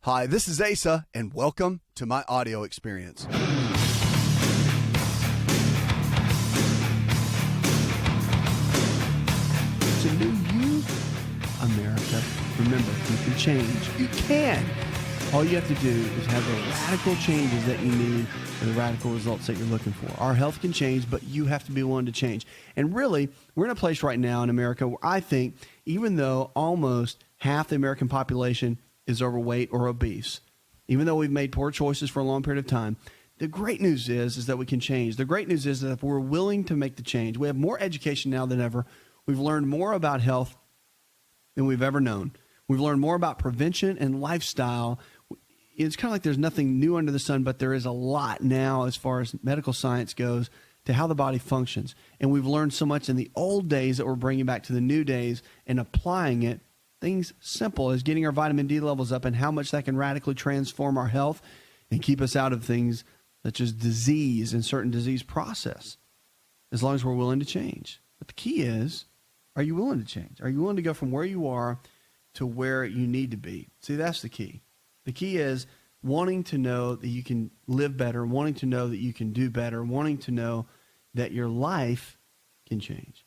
Hi, this is Asa, and welcome to my audio experience. It's a new you, America. Remember, you can change. You can. All you have to do is have the radical changes that you need for the radical results that you're looking for. Our health can change, but you have to be willing to change. And really, we're in a place right now in America where I think, even though almost half the American population is overweight or obese, even though we've made poor choices for a long period of time, the great news is that we can change. The great news is that if we're willing to make the change, we have more education now than ever. We've learned more about health than we've ever known. We've learned more about prevention and lifestyle. It's kind of like there's nothing new under the sun, but there is a lot now as far as medical science goes to how the body functions. And we've learned so much in the old days that we're bringing back to the new days and applying it. Things simple as getting our vitamin D levels up and how much that can radically transform our health and keep us out of things such as disease and certain disease process, as long as we're willing to change. But the key is, are you willing to change? Are you willing to go from where you are to where you need to be? See, that's the key. The key is wanting to know that you can live better, wanting to know that you can do better, wanting to know that your life can change.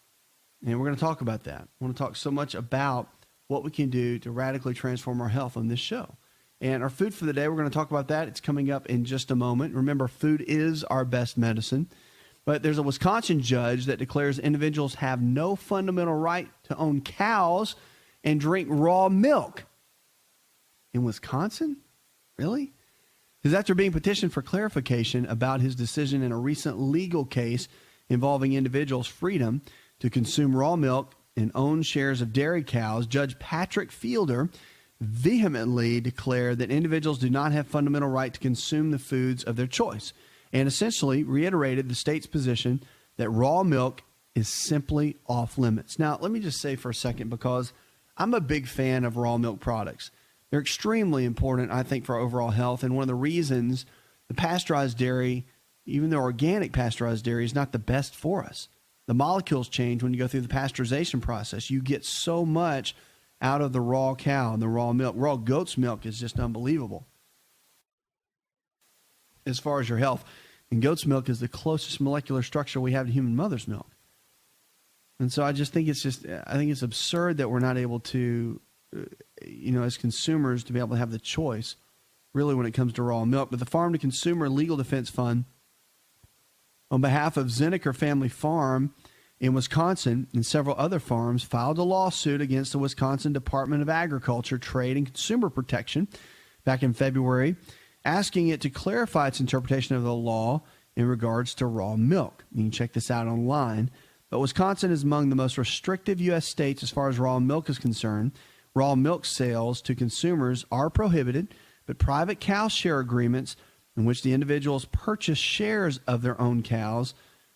And we're going to talk about that. I want to talk so much about what we can do to radically transform our health on this show. And our food for the day, we're going to talk about that. It's coming up in just a moment. Remember, food is our best medicine. But there's a Wisconsin judge that declares individuals have no fundamental right to own cows and drink raw milk. In Wisconsin? Really? Because after being petitioned for clarification about his decision in a recent legal case involving individuals' freedom to consume raw milk and own shares of dairy cows, Judge Patrick Fielder vehemently declared that individuals do not have fundamental right to consume the foods of their choice, and essentially reiterated the state's position that raw milk is simply off limits. Now, let me just say for a second, because I'm a big fan of raw milk products. They're extremely important, I think, for our overall health, and one of the reasons the pasteurized dairy, even the organic pasteurized dairy, is not the best for us. The molecules change when you go through the pasteurization process. You get so much out of the raw cow and the raw milk. Raw goat's milk is just unbelievable as far as your health. And goat's milk is the closest molecular structure we have to human mother's milk. And so I just think I think it's absurd that we're not able to, as consumers, to be able to have the choice, really, when it comes to raw milk. But the Farm to Consumer Legal Defense Fund, on behalf of Zinnecker Family Farm in Wisconsin and several other farms, filed a lawsuit against the Wisconsin Department of Agriculture, Trade, and Consumer Protection back in February, asking it to clarify its interpretation of the law in regards to raw milk. You can check this out online. But Wisconsin is among the most restrictive U.S. states as far as raw milk is concerned. Raw milk sales to consumers are prohibited, but private cow share agreements in which the individuals purchase shares of their own cows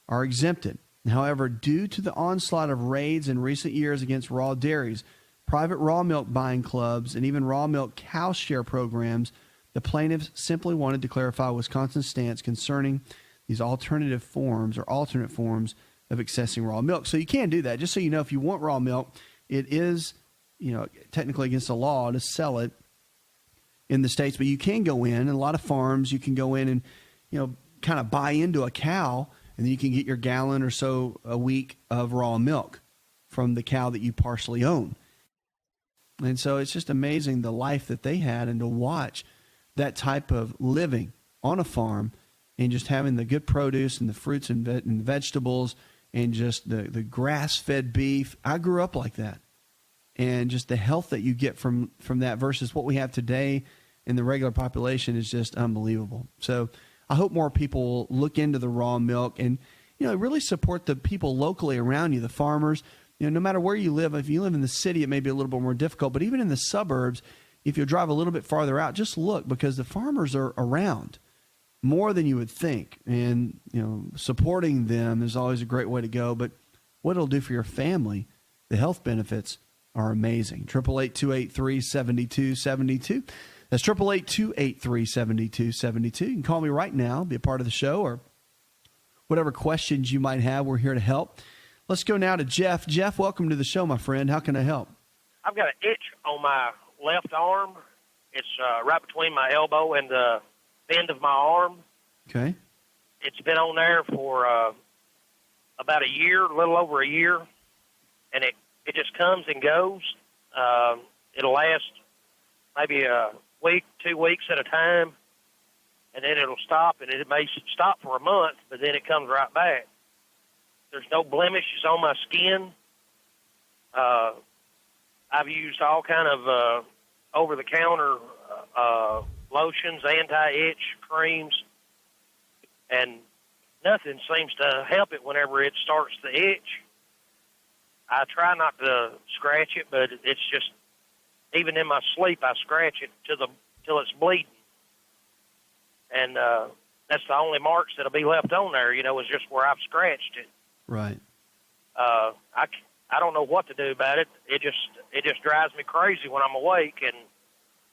are exempted. However, due to the onslaught of raids in recent years against raw dairies, private raw milk buying clubs, and even raw milk cow share programs, the plaintiffs simply wanted to clarify Wisconsin's stance concerning these alternate forms of accessing raw milk. So you can do that. Just so you know, if you want raw milk, it is, technically against the law to sell it in the states, but you can go in, and a lot of farms, you can go in and, kind of buy into a cow, and then you can get your gallon or so a week of raw milk from the cow that you partially own. And so it's just amazing the life that they had, and to watch that type of living on a farm and just having the good produce and the fruits and vegetables and just the grass-fed beef. I grew up like that. And just the health that you get from that versus what we have today in the regular population is just unbelievable. So I hope more people will look into the raw milk and, really support the people locally around you, the farmers. No matter where you live, if you live in the city, it may be a little bit more difficult. But even in the suburbs, if you drive a little bit farther out, just look, because the farmers are around more than you would think. And, supporting them is always a great way to go. But what it'll do for your family, the health benefits are amazing. 888-283-7272. That's 888-283-7272. You can call me right now, be a part of the show, or whatever questions you might have. We're here to help. Let's go now to Jeff. Jeff, welcome to the show, my friend. How can I help? I've got an itch on my left arm, It's right between my elbow and the bend of my arm. Okay. It's been on there for about a year, a little over a year, and it just comes and goes. It'll last maybe a week, 2 weeks at a time, and then it'll stop, and it may stop for a month, but then it comes right back. There's no blemishes on my skin. I've used all kind of over-the-counter lotions, anti-itch creams, and nothing seems to help it whenever it starts to itch. I try not to scratch it, but it's just, even in my sleep, I scratch it till it's bleeding. And that's the only marks that'll be left on there, is just where I've scratched it. Right. I don't know what to do about it. It just drives me crazy when I'm awake, and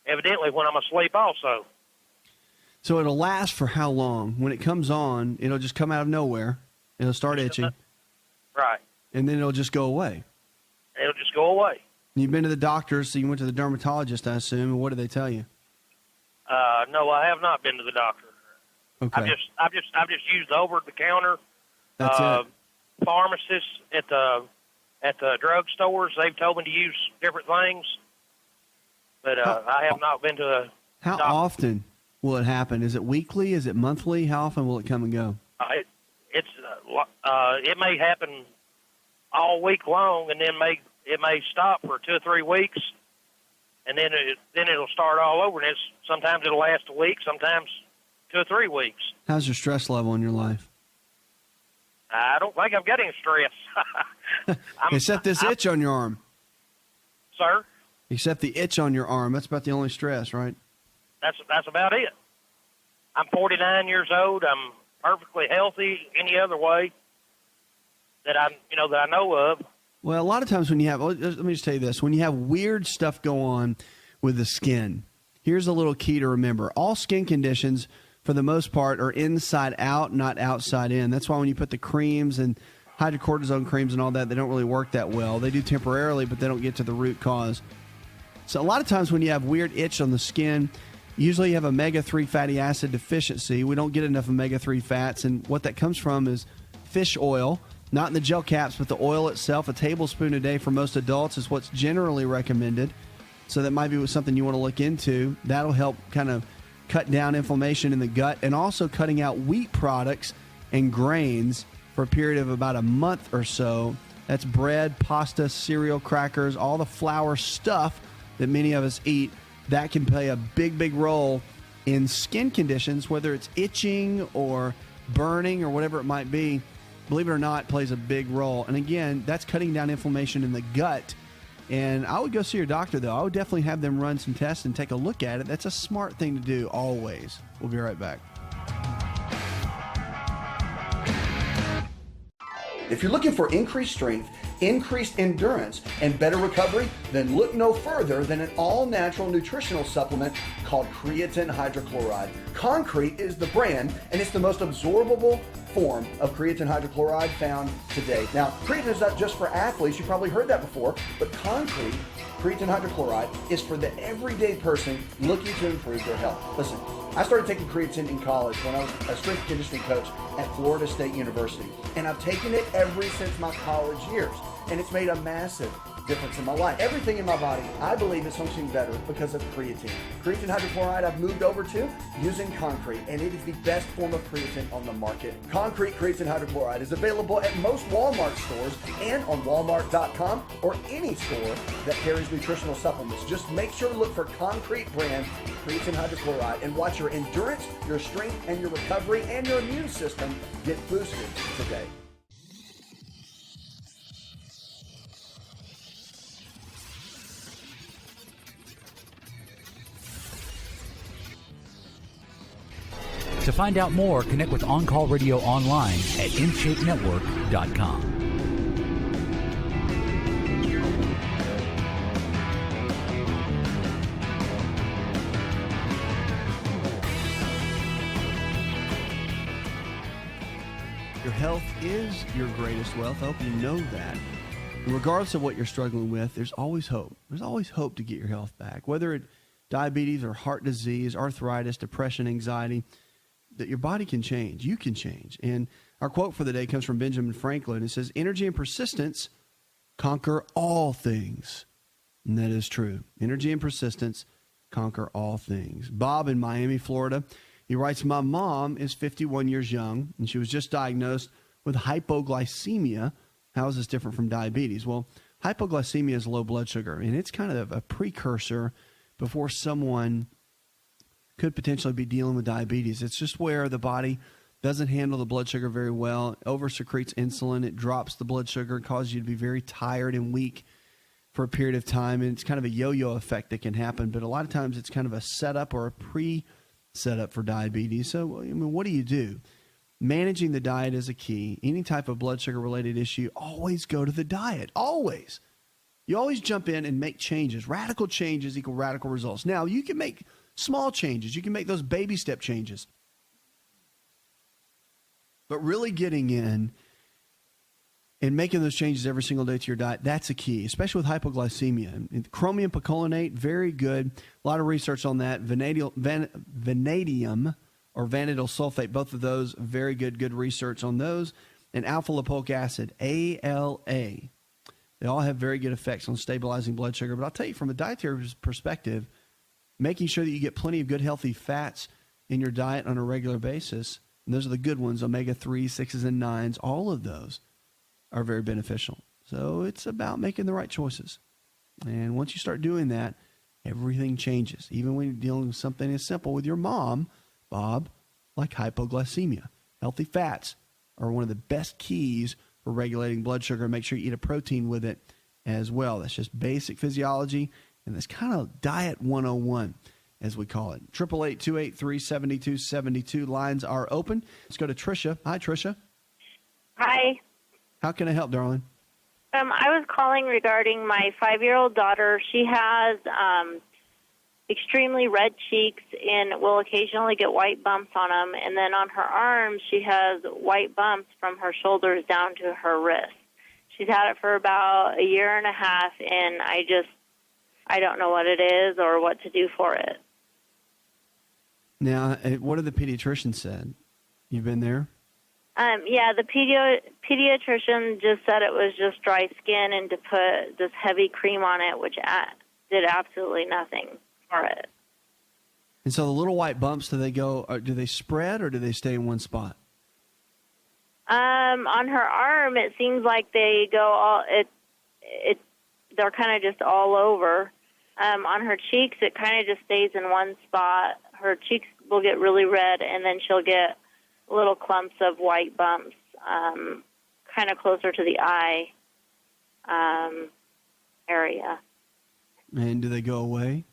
evidently when I'm asleep also. So it'll last for how long? When it comes on, it'll just come out of nowhere. It'll start itching. Right. And then it'll just go away. It'll just go away. You've been to the doctor, so you went to the dermatologist, I assume. And what did they tell you? No, I have not been to the doctor. Okay. I've just used over the counter. That's it. Pharmacists at the drug stores, they've told me to use different things, but I have not been to a How doctor. often will it happen? Is it weekly? Is it monthly? How often will it come and go? It may happen all week long, and then it may stop for 2 or 3 weeks, and then it'll start all over. And sometimes it'll last a week, sometimes 2 or 3 weeks. How's your stress level in your life? I don't think I'm getting stress. Except this itch on your arm. Sir? Except the itch on your arm. That's about the only stress, right? That's about it. I'm 49 years old. I'm perfectly healthy any other way that I know of. Well, a lot of times when you have, let me just tell you this, when you have weird stuff go on with the skin, here's a little key to remember. All skin conditions, for the most part, are inside out, not outside in. That's why when you put the creams and hydrocortisone creams and all that, they don't really work that well. They do temporarily, but they don't get to the root cause. So a lot of times when you have weird itch on the skin, usually you have omega-3 fatty acid deficiency. We don't get enough omega-3 fats, and what that comes from is fish oil, not in the gel caps, but the oil itself. A tablespoon a day for most adults is what's generally recommended. So that might be something you want to look into. That'll help kind of cut down inflammation in the gut, and also cutting out wheat products and grains for a period of about a month or so. That's bread, pasta, cereal, crackers, all the flour stuff that many of us eat. That can play a big, big role in skin conditions, whether it's itching or burning or whatever it might be. Believe it or not, plays a big role. And again, that's cutting down inflammation in the gut. And I would go see your doctor, though. I would definitely have them run some tests and take a look at it. That's a smart thing to do always. We'll be right back. If you're looking for increased strength, increased endurance, and better recovery, then look no further than an all-natural nutritional supplement called creatine hydrochloride. Concrete is the brand, and it's the most absorbable form of creatine hydrochloride found today. Now, creatine is not just for athletes. You probably heard that before, but Concrete, creatine hydrochloride, is for the everyday person looking to improve their health. Listen, I started taking creatine in college when I was a strength and conditioning coach at Florida State University, and I've taken it ever since my college years, and it's made a massive difference in my life. Everything in my body, I believe, is functioning better because of creatine. Creatine hydrochloride I've moved over to using Concrete, and it is the best form of creatine on the market. Concrete creatine hydrochloride is available at most Walmart stores and on Walmart.com or any store that carries nutritional supplements. Just make sure to look for Concrete brand creatine hydrochloride and watch your endurance, your strength, and your recovery and your immune system get boosted today. To find out more, connect with On Call Radio online at InShapeNetwork.com. Your health is your greatest wealth. I hope you know that. And regardless of what you're struggling with, there's always hope. There's always hope to get your health back. Whether it diabetes or heart disease, arthritis, depression, anxiety, that your body can change. You can change. And our quote for the day comes from Benjamin Franklin. It says, energy and persistence conquer all things. And that is true. Energy and persistence conquer all things. Bob in Miami, Florida, he writes, my mom is 51 years young, and she was just diagnosed with hypoglycemia. How is this different from diabetes? Well, hypoglycemia is low blood sugar, and it's kind of a precursor before someone could potentially be dealing with diabetes. It's just where the body doesn't handle the blood sugar very well, over-secretes insulin, it drops the blood sugar, causes you to be very tired and weak for a period of time, and it's kind of a yo-yo effect that can happen, but a lot of times it's kind of a setup or a pre-setup for diabetes. So, I mean, what do you do? Managing the diet is a key. Any type of blood sugar-related issue, always go to the diet, always. You always jump in and make changes. Radical changes equal radical results. Now, you can make small changes. You can make those baby step changes. But really getting in and making those changes every single day to your diet, that's a key, especially with hypoglycemia. And chromium picolinate, very good. A lot of research on that. Vanadium or vanadyl sulfate, both of those, very good research on those. And alpha lipoic acid, ALA. They all have very good effects on stabilizing blood sugar. But I'll tell you, from a dietary perspective, making sure that you get plenty of good, healthy fats in your diet on a regular basis, and those are the good ones, omega-3, 6s, and 9s, all of those are very beneficial. So it's about making the right choices. And once you start doing that, everything changes. Even when you're dealing with something as simple with your mom, Bob, like hypoglycemia. Healthy fats are one of the best keys for regulating blood sugar. Make sure you eat a protein with it as well. That's just basic physiology, and that's kind of diet 101, as we call it. 888-283-7272. Lines are open. Let's go to Tricia. Hi, Tricia. Hi. How can I help, darling? I was calling regarding my 5-year-old daughter. She has extremely red cheeks and will occasionally get white bumps on them. And then on her arms, she has white bumps from her shoulders down to her wrist. She's had it for about a year and a half, and I don't know what it is or what to do for it. Now, what have the pediatrician said? You've been there? Yeah, the pediatrician just said it was just dry skin and to put this heavy cream on it, which did absolutely nothing for it. And so the little white bumps, do they spread or do they stay in one spot? On her arm, it seems like they go they're kind of just all over. On her cheeks, it kind of just stays in one spot. Her cheeks will get really red, and then she'll get little clumps of white bumps, kind of closer to the eye area. And do they go away?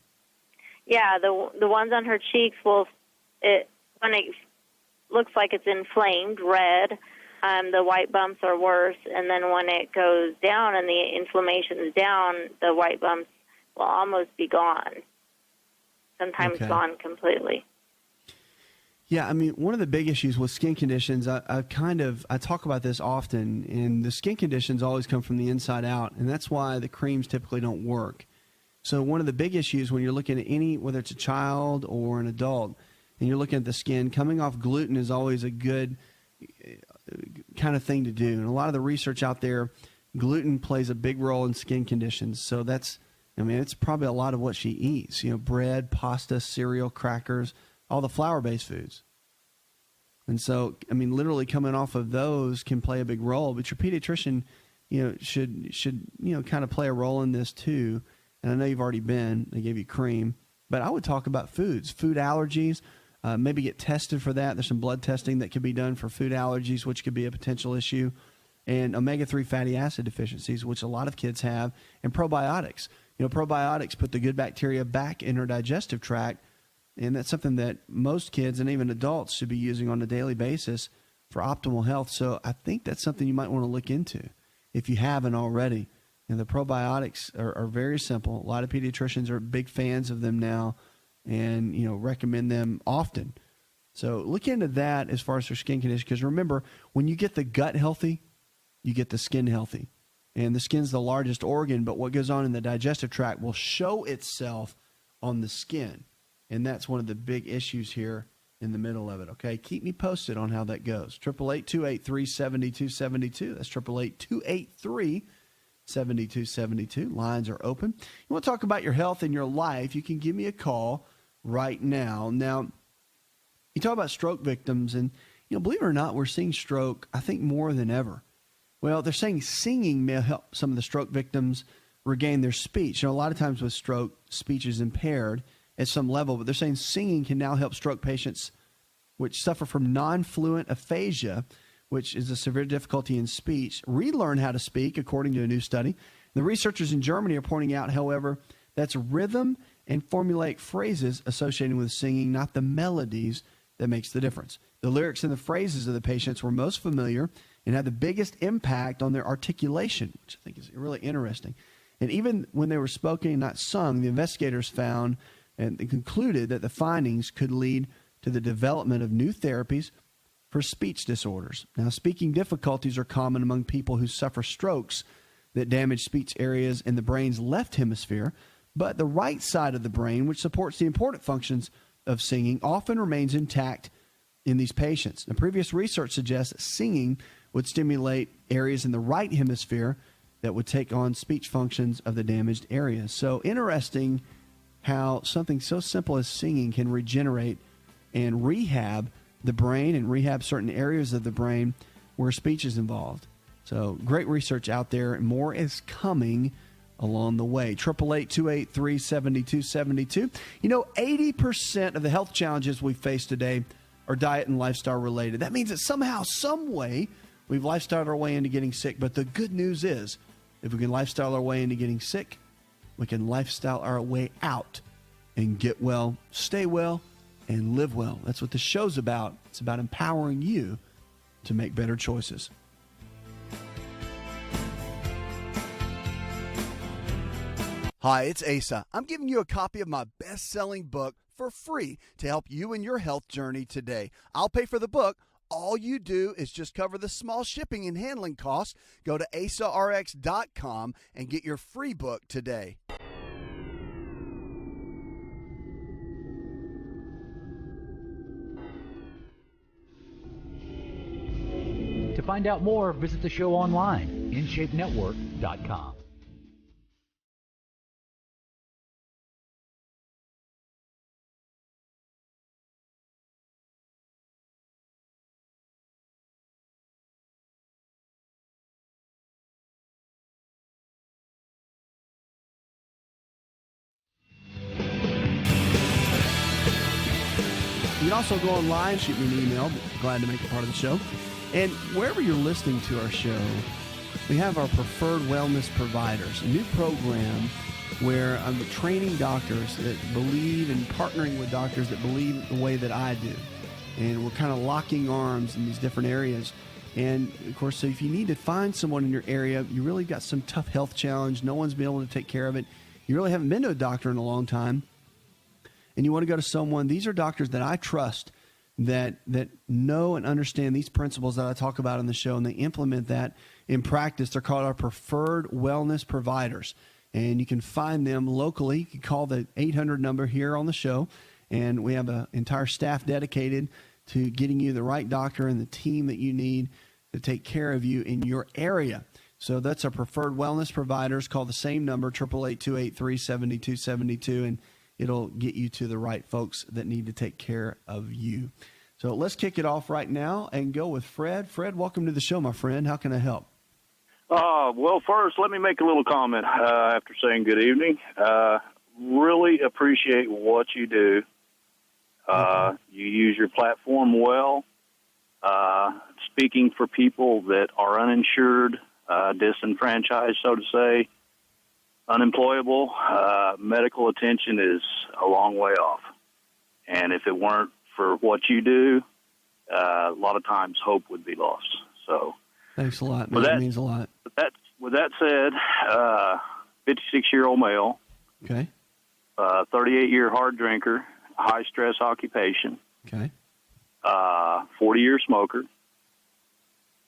Yeah, the ones on her cheeks when it looks like it's inflamed, red, the white bumps are worse, and then when it goes down and the inflammation is down, the white bumps will almost be gone, sometimes gone completely. Yeah, I mean, one of the big issues with skin conditions, I talk about this often, and the skin conditions always come from the inside out, and that's why the creams typically don't work. So one of the big issues when you're looking at whether it's a child or an adult, and you're looking at the skin, coming off gluten is always a good kind of thing to do. And a lot of the research out there, gluten plays a big role in skin conditions. So it's probably a lot of what she eats, bread, pasta, cereal, crackers, all the flour-based foods. And so, literally coming off of those can play a big role. But your pediatrician, should kind of play a role in this too. And I know you've already been. They gave you cream. But I would talk about foods, food allergies. Maybe get tested for that. There's some blood testing that could be done for food allergies, which could be a potential issue. And omega-3 fatty acid deficiencies, which a lot of kids have. And probiotics. Probiotics put the good bacteria back in her digestive tract. And that's something that most kids and even adults should be using on a daily basis for optimal health. So I think that's something you might want to look into if you haven't already. And the probiotics are very simple. A lot of pediatricians are big fans of them now and, recommend them often. So look into that as far as their skin condition. Because remember, when you get the gut healthy, you get the skin healthy. And the skin's the largest organ, but what goes on in the digestive tract will show itself on the skin. And that's one of the big issues here in the middle of it, okay? Keep me posted on how that goes. 888-283-7272. That's 888-283-7272. Lines are open. You want to talk about your health and your life, you can give me a call right now. Now, you talk about stroke victims, and, believe it or not, we're seeing stroke, I think, more than ever. Well, they're saying singing may help some of the stroke victims regain their speech. A lot of times with stroke, speech is impaired at some level, but they're saying singing can now help stroke patients which suffer from non-fluent aphasia, which is a severe difficulty in speech, relearn how to speak, according to a new study. The researchers in Germany are pointing out, however, that's rhythm and formulaic phrases associated with singing, not the melodies, that makes the difference. The lyrics and the phrases of the patients were most familiar and had the biggest impact on their articulation, which I think is really interesting. And even when they were spoken, not sung, the investigators found and they concluded that the findings could lead to the development of new therapies for speech disorders. Now, speaking difficulties are common among people who suffer strokes that damage speech areas in the brain's left hemisphere, but the right side of the brain, which supports the important functions of singing, often remains intact in these patients. Now, previous research suggests that singing would stimulate areas in the right hemisphere that would take on speech functions of the damaged areas. So interesting how something so simple as singing can regenerate and rehab the brain and rehab certain areas of the brain where speech is involved. So great research out there, and more is coming along the way. 888-283-7272. 80% of the health challenges we face today are diet and lifestyle related. That means that somehow, some way, we've lifestyled our way into getting sick. But the good news is, if we can lifestyle our way into getting sick, we can lifestyle our way out and get well, stay well, and live well. That's what the show's about. It's about empowering you to make better choices. Hi, it's Asa. I'm giving you a copy of my best-selling book for free to help you in your health journey today. I'll pay for the book. All you do is just cover the small shipping and handling costs. Go to asarx.com and get your free book today. To find out more, visit the show online, InShapeNetwork.com. You can also go online, shoot me an email. Glad to make it part of the show. And wherever you're listening to our show, we have our preferred wellness providers, a new program where I'm training doctors that believe and partnering with doctors that believe the way that I do. And we're kind of locking arms in these different areas. And, of course, so if you need to find someone in your area, you really got some tough health challenge, no one's been able to take care of it, you really haven't been to a doctor in a long time, and you want to go to someone, these are doctors that I trust that know and understand these principles that I talk about in the show, and they implement that in practice. They're called our preferred wellness providers, and you can find them locally. You can call the 800 number here on the show, and we have an entire staff dedicated to getting you the right doctor and the team that you need to take care of you in your area. So that's our preferred wellness providers. Call the same number, 888-283-7272, and it'll get you to the right folks that need to take care of you. So let's kick it off right now and go with Fred. Fred, welcome to the show, my friend. How can I help? Well, first, let me make a little comment after saying good evening. Really appreciate what you do. You use your platform well, speaking for people that are uninsured, disenfranchised, so to say, unemployable. Medical attention is a long way off. And if it weren't for what you do, a lot of times hope would be lost. So, thanks a lot, man. That means a lot. With that said, 56-year-old male, okay, 38-year hard drinker, high-stress occupation, okay, 40-year smoker,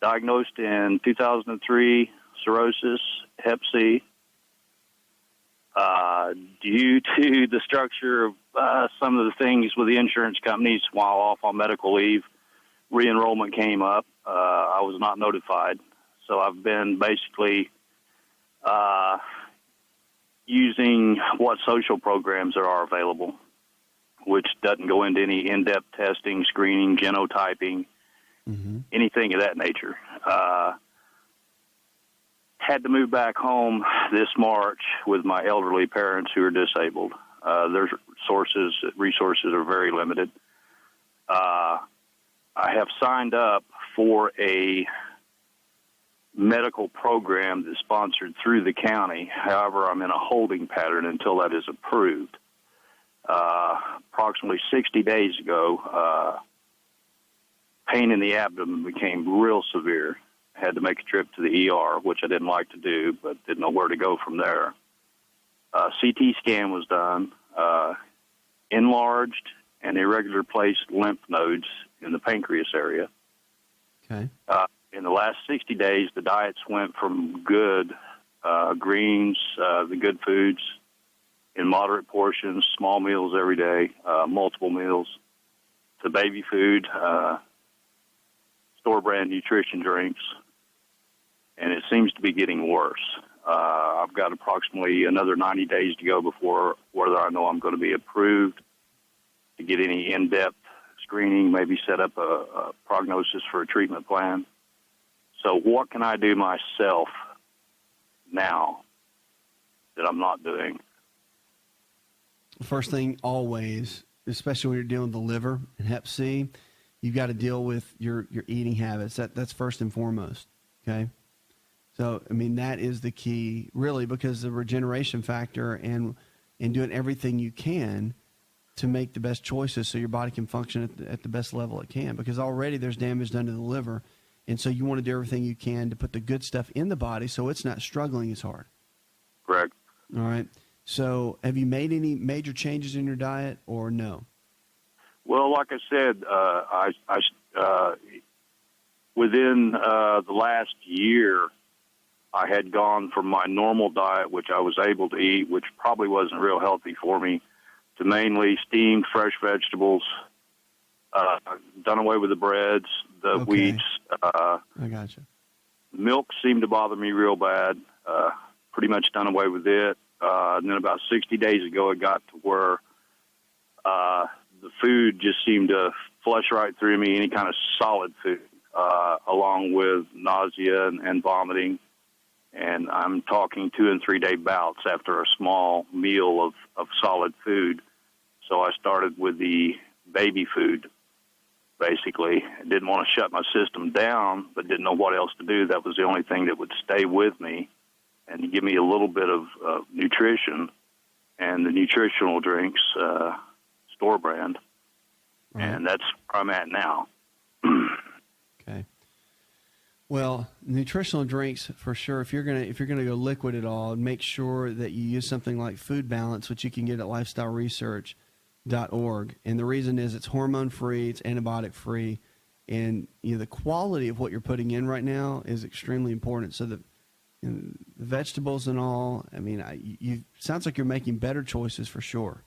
diagnosed in 2003, cirrhosis, Hep C, Due to the structure of some of the things with the insurance companies while off on medical leave, re-enrollment came up. I was not notified. So I've been basically using what social programs there are available, which doesn't go into any in-depth testing, screening, genotyping, anything of that nature. Had to move back home this March with my elderly parents who are disabled. Their resources are very limited. I have signed up for a medical program that's sponsored through the county. However, I'm in a holding pattern until that is approved. Approximately 60 days ago, pain in the abdomen became real severe. I had to make a trip to the ER, which I didn't like to do, but didn't know where to go from there. CT scan was done, enlarged and irregular placed lymph nodes in the pancreas area. Okay. In the last 60 days, the diets went from good greens, the good foods, in moderate portions, small meals every day, multiple meals, to baby food, store-brand nutrition drinks, and it seems to be getting worse. I've got approximately another 90 days to go before whether I know I'm going to be approved to get any in-depth screening, maybe set up a prognosis for a treatment plan. So what can I do myself now that I'm not doing? First thing, always, especially when you're dealing with the liver and Hep C, you've got to deal with your eating habits. That's first and foremost, okay? So, I mean, that is the key, really, because the regeneration factor and doing everything you can to make the best choices so your body can function at the best level it can, because already there's damage done to the liver, and so you want to do everything you can to put the good stuff in the body so it's not struggling as hard. Correct. All right. So have you made any major changes in your diet or no? Well, like I said, within the last year, I had gone from my normal diet, which I was able to eat, which probably wasn't real healthy for me, to mainly steamed fresh vegetables, done away with the breads, the wheats. I gotcha. Milk seemed to bother me real bad, pretty much done away with it. And then about 60 days ago, it got to where the food just seemed to flush right through me, any kind of solid food, along with nausea and vomiting. And I'm talking 2 and 3 day bouts after a small meal of solid food. So I started with the baby food, basically. I didn't want to shut my system down, but didn't know what else to do. That was the only thing that would stay with me and give me a little bit of nutrition. And the nutritional drinks, store brand. Right. And that's where I'm at now. Okay. Well, nutritional drinks for sure. If you're gonna go liquid at all, make sure that you use something like Food Balance, which you can get at lifestyleresearch.org. And the reason is it's hormone free, it's antibiotic free, and the quality of what you're putting in right now is extremely important. So the vegetables and all. I mean, you sounds like you're making better choices for sure.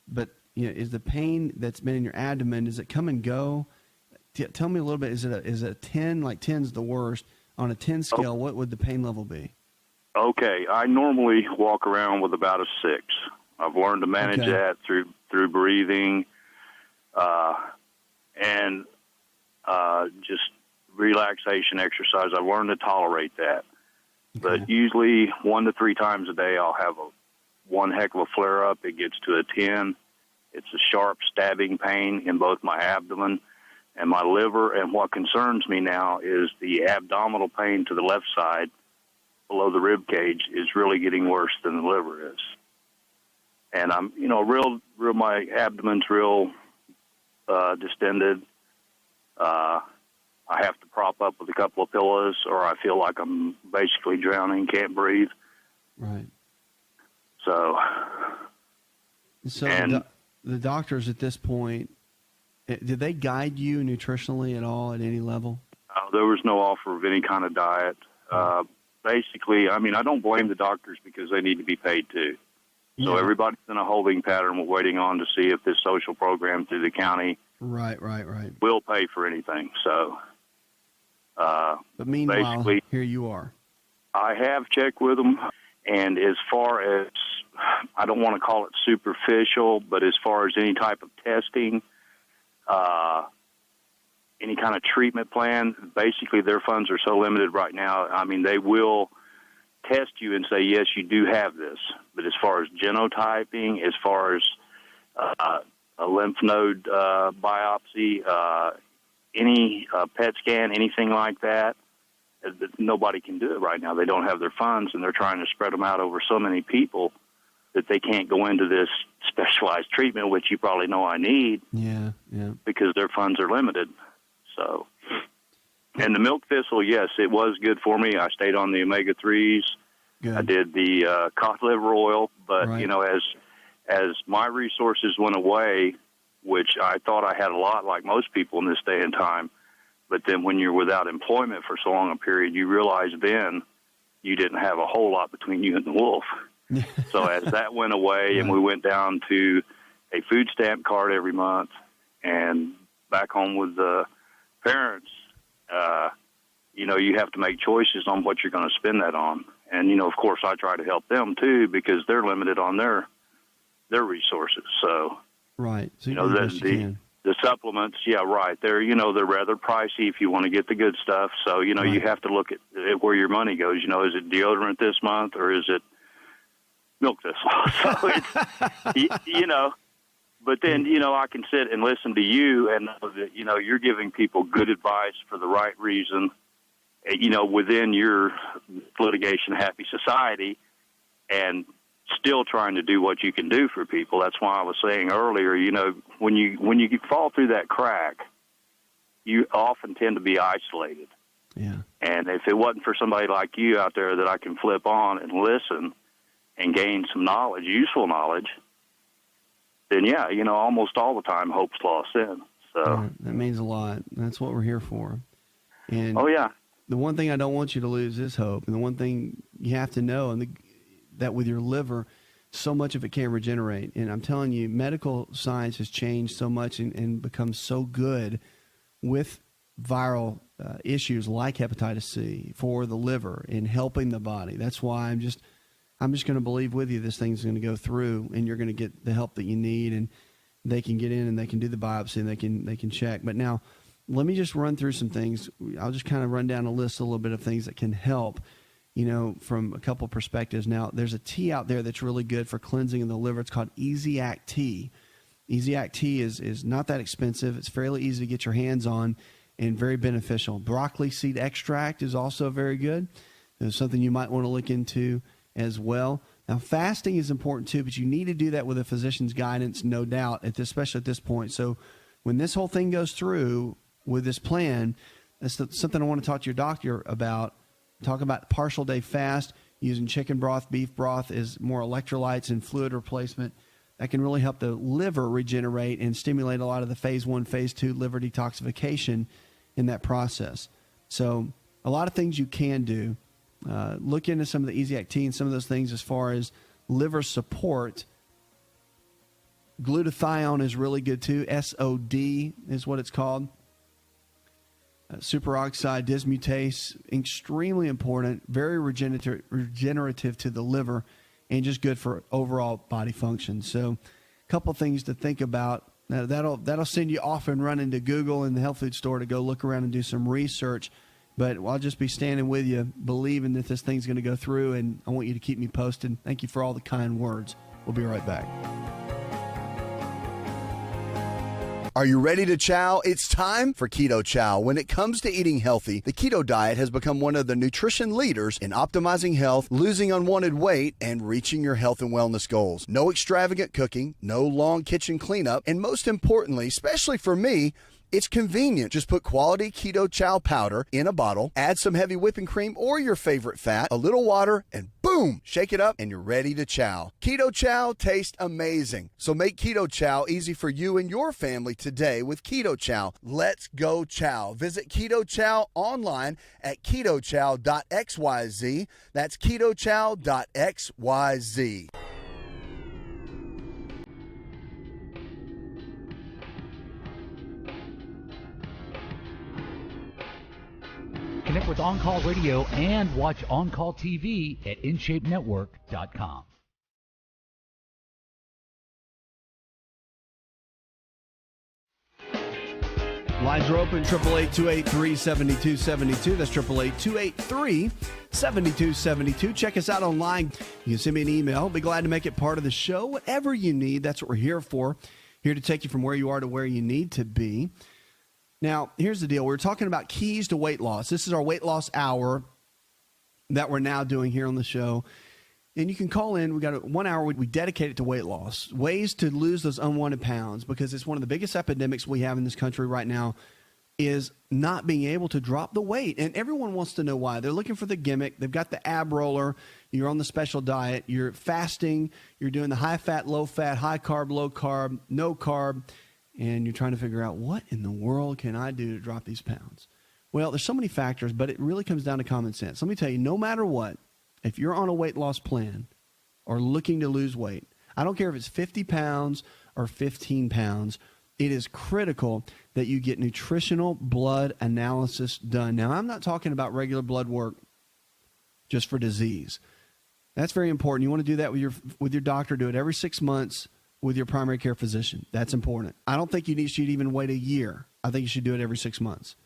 But is the pain that's been in your abdomen, does it come and go? Tell me a little bit. Is it a 10? Like 10's the worst. On a 10 scale, what would the pain level be? Okay, I normally walk around with about a 6. I've learned to manage that through breathing, and just relaxation exercise. I've learned to tolerate that. Okay. But usually 1 to 3 times a day, I'll have one heck of a flare up. It gets to a 10. It's a sharp stabbing pain in both my abdomen and my liver, and what concerns me now is the abdominal pain to the left side below the rib cage is really getting worse than the liver is. And I'm, my abdomen's real distended. I have to prop up with a couple of pillows, or I feel like I'm basically drowning, can't breathe. Right. So the doctors at this point, did they guide you nutritionally at all at any level? There was no offer of any kind of diet. basically, I mean, I don't blame the doctors because they need to be paid too. So everybody's in a holding pattern, waiting on to see if this social program through the county Right. will pay for anything. So, But meanwhile, basically, here you are. I have checked with them, and as far as, I don't want to call it superficial, but as far as any type of testing, any kind of treatment plan, basically their funds are so limited right now. I mean, they will test you and say, yes, you do have this. But as far as genotyping, as far as a lymph node biopsy, any PET scan, anything like that, nobody can do it right now. They don't have their funds, and they're trying to spread them out over so many people that they can't go into this specialized treatment, which you probably know I need, because their funds are limited. So, and the milk thistle, yes, it was good for me. I stayed on the omega-3s. Good. I did the cod liver oil, but, you know, as my resources went away, which I thought I had a lot like most people in this day and time, but then when you're without employment for so long a period, you realize then you didn't have a whole lot between you and the wolf. So as that went away and we went down to a food stamp card every month and back home with the parents, you know, you have to make choices on what you're going to spend that on. And, you know, of course, I try to help them, too, because they're limited on their resources. So, right. So you know, the supplements, they're, you know, they're rather pricey if you want to get the good stuff. So, you know, you have to look at where your money goes. You know, is it deodorant this month or is it milk thistle? So it's, you know, but then, you know, I can sit and listen to you and know that, you know, you're giving people good advice for the right reason, you know, within your litigation happy society, and still trying to do what you can do for people. That's why I was saying earlier, you know, when you fall through that crack, you often tend to be isolated. Yeah. And if it wasn't for somebody like you out there that I can flip on and listen and gain some knowledge, useful knowledge, then, yeah, you know, almost all the time hope's lost in. So that means a lot. That's what we're here for. And the one thing I don't want you to lose is hope. And the one thing you have to know, that with your liver, so much of it can regenerate. And I'm telling you, medical science has changed so much and become so good with viral issues like hepatitis C for the liver in helping the body. That's why I'm just going to believe with you this thing's going to go through, and you're going to get the help that you need, and they can get in and they can do the biopsy and they can check. But now, let me just run through some things. I'll just kind of run down a list, a little bit of things that can help, you know, from a couple perspectives. Now, there's a tea out there that's really good for cleansing of the liver. It's called Easy Act Tea. Easy Act Tea is not that expensive. It's fairly easy to get your hands on and very beneficial. Broccoli seed extract is also very good. There's something you might want to look into as well. Now, fasting is important too, but you need to do that with a physician's guidance, no doubt, especially at this point. So when this whole thing goes through with this plan, that's something I want to talk to your doctor about. Talk about partial day fast, using chicken broth, beef broth as more electrolytes and fluid replacement. That can really help the liver regenerate and stimulate a lot of the phase 1, phase 2 liver detoxification in that process. So a lot of things you can do. Look into some of the Easy Act Tea and some of those things as far as liver support. Glutathione is really good too. SOD is what it's called. Superoxide dismutase, extremely important, very regenerative to the liver, and just good for overall body function. So a couple things to think about. Now, that'll send you off and running to Google and the health food store to go look around and do some research. But I'll just be standing with you, believing that this thing's going to go through, and I want you to keep me posted. Thank you for all the kind words. We'll be right back. Are you ready to chow? It's time for Keto Chow. When it comes to eating healthy, the keto diet has become one of the nutrition leaders in optimizing health, losing unwanted weight, and reaching your health and wellness goals. No extravagant cooking, no long kitchen cleanup, and most importantly, especially for me, It's convenient. Just put quality Keto Chow powder in a bottle, add some heavy whipping cream or your favorite fat, a little water, and boom, shake it up and you're ready to chow. Keto Chow tastes amazing. So make Keto Chow easy for you and your family today with Keto Chow. Let's go chow. Visit Keto Chow online at ketochow.xyz. That's ketochow.xyz. Connect with On Call Radio and watch On Call TV at InShapeNetwork.com. Lines are open, 888-283-7272. That's 888-283-7272. Check us out online. You can send me an email. Be glad to make it part of the show. Whatever you need, that's what we're here for. Here to take you from where you are to where you need to be. Now, here's the deal. We're talking about keys to weight loss. This is our weight loss hour that we're now doing here on the show. And you can call in. We got 1 hour. We dedicate it to weight loss, ways to lose those unwanted pounds, because it's one of the biggest epidemics we have in this country right now is not being able to drop the weight. And everyone wants to know why. They're looking for the gimmick. They've got the ab roller. You're on the special diet. You're fasting. You're doing the high fat, low fat, high carb, low carb, no carb. And you're trying to figure out, what in the world can I do to drop these pounds? Well, there's so many factors, but it really comes down to common sense. Let me tell you, no matter what, if you're on a weight loss plan or looking to lose weight, I don't care if it's 50 pounds or 15 pounds, it is critical that you get nutritional blood analysis done. Now, I'm not talking about regular blood work just for disease. That's very important. You want to do that with your doctor. Do it every 6 months with your primary care physician. That's important. I don't think you should even wait a year. I think you should do it every 6 months.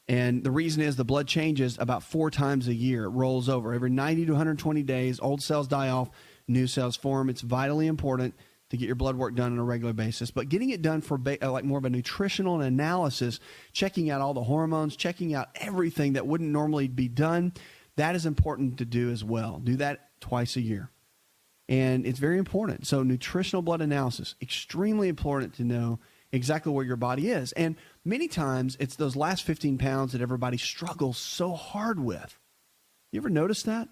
And the reason is the blood changes about 4 times a year. It rolls over. Every 90 to 120 days, old cells die off, new cells form. It's vitally important to get your blood work done on a regular basis. But getting it done for like more of a nutritional analysis, checking out all the hormones, checking out everything that wouldn't normally be done, that is important to do as well. Do that twice a year. And it's very important. So nutritional blood analysis, extremely important to know exactly where your body is. And many times it's those last 15 pounds that everybody struggles so hard with. You ever notice that?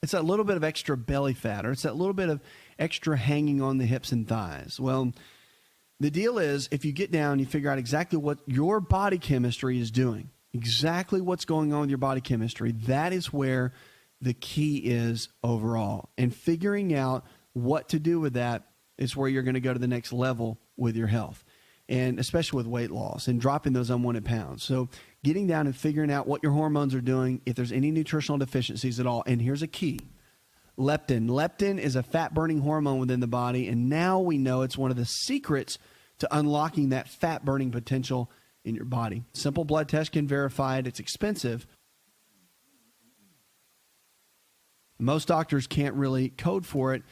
It's that little bit of extra belly fat, or it's that little bit of extra hanging on the hips and thighs. Well, the deal is, if you get down, you figure out exactly what your body chemistry is doing, exactly what's going on with your body chemistry, that is where the key is overall. And figuring out what to do with that is where you're going to go to the next level with your health, and especially with weight loss and dropping those unwanted pounds. So getting down and figuring out what your hormones are doing, if there's any nutritional deficiencies at all. And here's a key. Leptin. Leptin is a fat-burning hormone within the body, and now we know it's one of the secrets to unlocking that fat-burning potential in your body. Simple blood test can verify it. It's expensive. Most doctors can't really code for it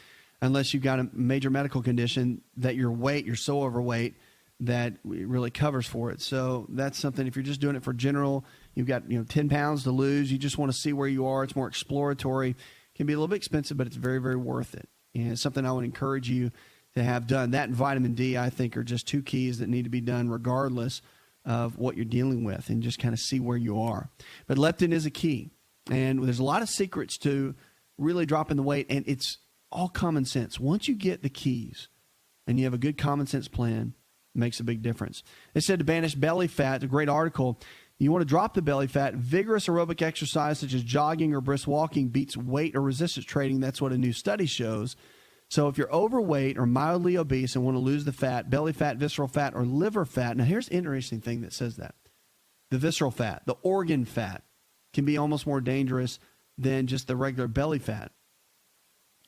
unless you've got a major medical condition that you're so overweight that it really covers for it. So that's something, if you're just doing it for general, you've got 10 pounds to lose, you just want to see where you are, it's more exploratory, it can be a little bit expensive, but it's very, very worth it. And it's something I would encourage you to have done. That and vitamin D, I think, are just 2 keys that need to be done regardless of what you're dealing with, and just kind of see where you are. But leptin is a key. And there's a lot of secrets to really dropping the weight, and it's all common sense. Once you get the keys and you have a good common sense plan, it makes a big difference. They said to banish belly fat, a great article. You want to drop the belly fat, vigorous aerobic exercise such as jogging or brisk walking beats weight or resistance training. That's what a new study shows. So if you're overweight or mildly obese and want to lose the fat, belly fat, visceral fat, or liver fat. Now here's an interesting thing that says that. The visceral fat, the organ fat, can be almost more dangerous than just the regular belly fat.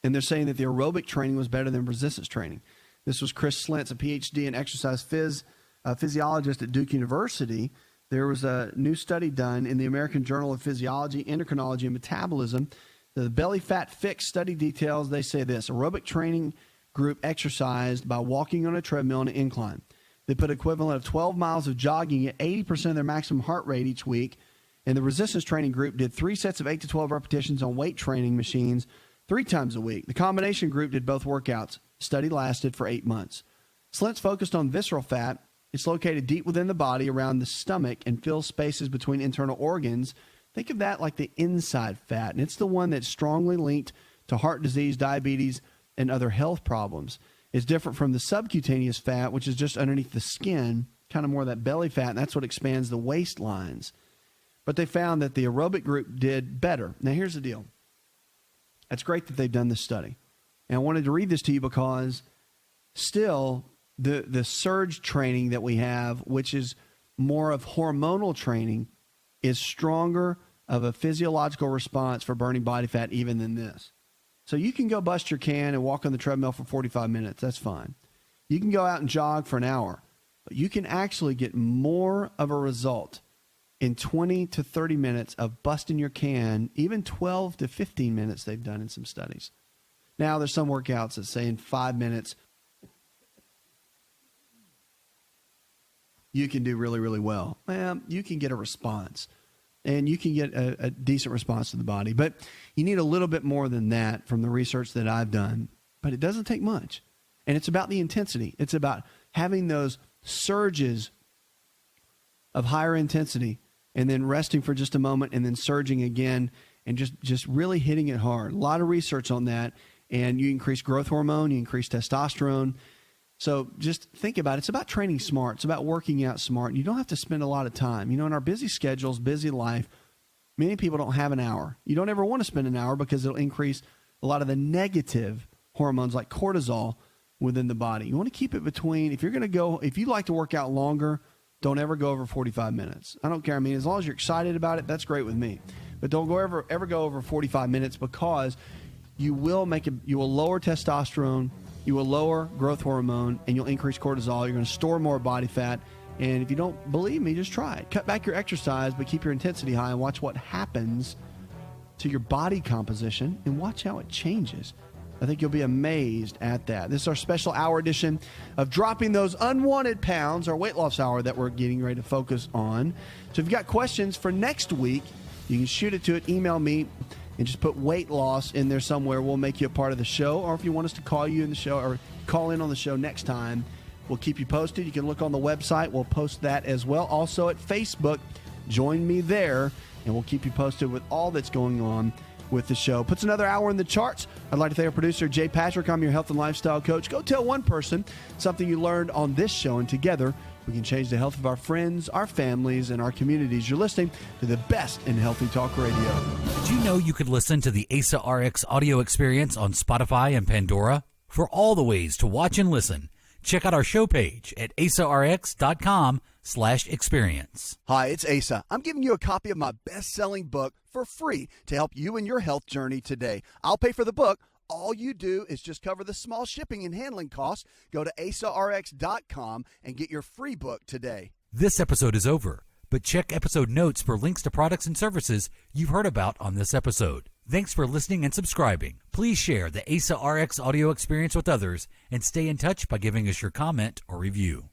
And they're saying that the aerobic training was better than resistance training. This was Chris Slentz, a PhD in exercise physiologist at Duke University. There was a new study done in the American Journal of Physiology, Endocrinology, and Metabolism. The belly fat fix study details, they say this: aerobic training group exercised by walking on a treadmill on an incline. They put equivalent of 12 miles of jogging at 80% of their maximum heart rate each week. And the resistance training group did 3 sets of 8 to 12 repetitions on weight training machines 3 times a week. The combination group did both workouts. Study lasted for 8 months. Slint's focused on visceral fat. It's located deep within the body around the stomach and fills spaces between internal organs. Think of that like the inside fat, and it's the one that's strongly linked to heart disease, diabetes, and other health problems. It's different from the subcutaneous fat, which is just underneath the skin, kind of more of that belly fat, and that's what expands the waistlines. But they found that the aerobic group did better. Now, here's the deal. It's great that they've done this study. And I wanted to read this to you because still the surge training that we have, which is more of hormonal training, is stronger of a physiological response for burning body fat even than this. So you can go bust your can and walk on the treadmill for 45 minutes. That's fine. You can go out and jog for an hour. But you can actually get more of a result in 20 to 30 minutes of busting your can, even 12 to 15 minutes they've done in some studies. Now, there's some workouts that say in 5 minutes, you can do really, really well. Well, you can get a response, and you can get a decent response to the body. But you need a little bit more than that from the research that I've done. But it doesn't take much. And it's about the intensity. It's about having those surges of higher intensity and then resting for just a moment and then surging again and just really hitting it hard. A lot of research on that. And you increase growth hormone, you increase testosterone. So just think about it. It's about training smart. It's about working out smart. You don't have to spend a lot of time. You know, in our busy schedules, busy life, many people don't have an hour. You don't ever want to spend an hour because it'll increase a lot of the negative hormones like cortisol within the body. You want to keep it between, if you like to work out longer, don't ever go over 45 minutes. I don't care. I mean, as long as you're excited about it, that's great with me. But don't ever go over 45 minutes because you will lower testosterone, you will lower growth hormone, and you'll increase cortisol. You're going to store more body fat. And if you don't believe me, just try it. Cut back your exercise, but keep your intensity high and watch what happens to your body composition and watch how it changes. I think you'll be amazed at that. This is our special hour edition of Dropping Those Unwanted Pounds, our weight loss hour that we're getting ready to focus on. So if you've got questions for next week, you can shoot it to it, email me, and just put weight loss in there somewhere. We'll make you a part of the show. Or if you want us to call you in the show or call in on the show next time, we'll keep you posted. You can look on the website. We'll post that as well. Also at Facebook, join me there, and we'll keep you posted with all that's going on with the show. Puts another hour in the charts. I'd like to thank our producer, Jay Patrick. I'm your health and lifestyle coach. Go tell one person something you learned on this show, and together we can change the health of our friends, our families, and our communities. You're listening to the best in healthy talk radio. Did you know you could listen to the ASA RX audio experience on Spotify and Pandora? For all the ways to watch and listen, check out our show page at asarx.com/experience. Hi, it's Asa. I'm giving you a copy of my best-selling book for free to help you in your health journey today. I'll pay for the book. All you do is just cover the small shipping and handling costs. Go to asarx.com and get your free book today. This episode is over, but check episode notes for links to products and services you've heard about on this episode. Thanks for listening and subscribing. Please share the ASA RX audio experience with others and stay in touch by giving us your comment or review.